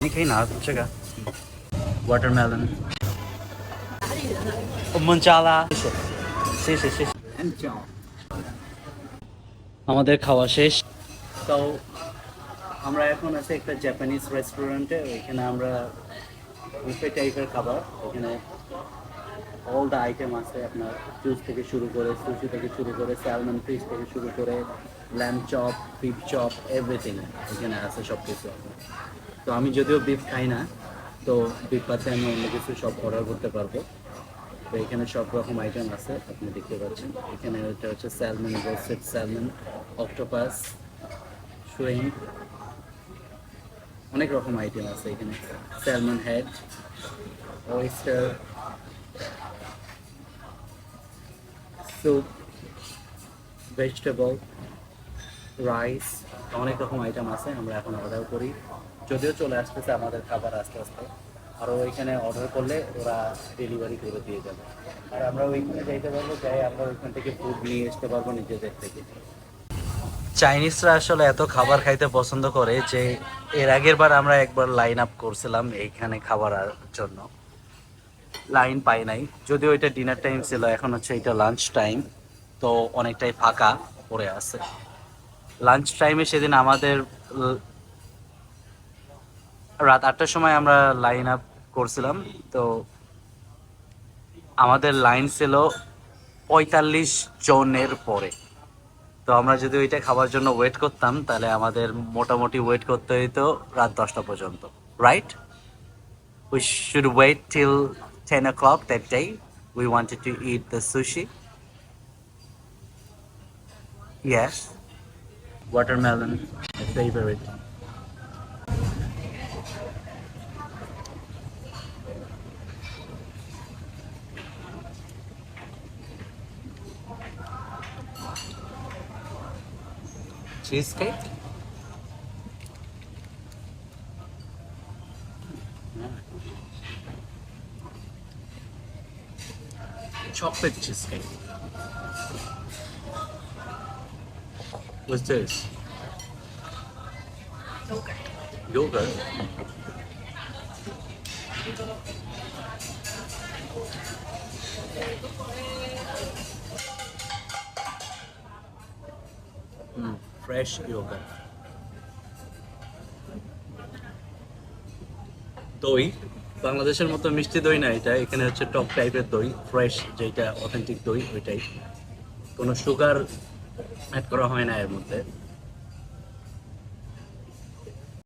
你可以拿这个 watermelon。我们加啦，谢谢谢谢。আমাদের খাওয়া শেষ। তো আমরা এখন আছি একটা জাপানিজ রেস্টুরেন্টে, ওইখানে আমরা বুফে টাইপের খাবার, ওখানে অল দ্য আইটেম আছে, আপনার জুস থেকে শুরু করে, সুশি থেকে শুরু করে, স্যালমন ফিশ থেকে শুরু করে, lamb chop, beef chop, everything এখানে আছে সব কিছু। তো আমি যদিও বিফ খাই না, তো বিফ পাতে আমি অন্য কিছু সব অর্ডার করতে পারবো। তো এখানে সব রকম আইটেম আছে, আপনি দেখতে পাচ্ছেন। এখানে এটা হচ্ছে salmon, roasted salmon, octopus, shrimp, অনেক রকম আইটেম আছে এখানে। Salmon head, oyster, soup, vegetable, rice, অনেক রকম আইটেম আছে। আমরা এখন অর্ডার করি, যদিও চলে আসতেছে আমাদের খাবার আস্তে আস্তে। আর ওইখানে অর্ডার করলে ওরা ডেলিভারি করে দিয়ে যাবে, আর আমরা ওইখানে যাইতে পারবো, যাই আমরা ওইখান থেকে ফুড নিয়ে আসতে পারবো নিজেদের থেকে। চাইনিজরা আসলে এত খাবার খাইতে পছন্দ করে যে এর আগের বার আমরা একবার লাইন আপ করছিলাম এইখানে খাবার জন্য, লাইন পাই নাই, যদিও এটা ডিনার টাইম ছিল, এখন হচ্ছে এটা লাঞ্চ টাইম, তো অনেকটাই ফাঁকা পড়ে আছে। লাঞ্চ টাইমে সেদিন আমাদের রাত 8টার সময় আমরা লাইন আপ করছিলাম, তো আমাদের লাইন ছিল 45 জনের পরে। তো আমরা যদি ওইটা খাবার জন্য ওয়েট করতাম, তাহলে আমাদের মোটামুটি ওয়েট করতে হইতো রাত 10টা পর্যন্ত, right? We should wait till 10 o'clock that day. We wanted to eat the sushi. Yes. Watermelon, my favorite. Cheesecake? Chocolate cheesecake. What's this? Yogurt. Fresh yogurt. দই, বাংলাদেশের মতো মিষ্টি দই না এটা, এখানে হচ্ছে টক টাইপের দই, ফ্রেশ যেটা অথেন্টিক দই ওইটাই, কোনো সুগার অ্যাড করা হয় না এর মধ্যে।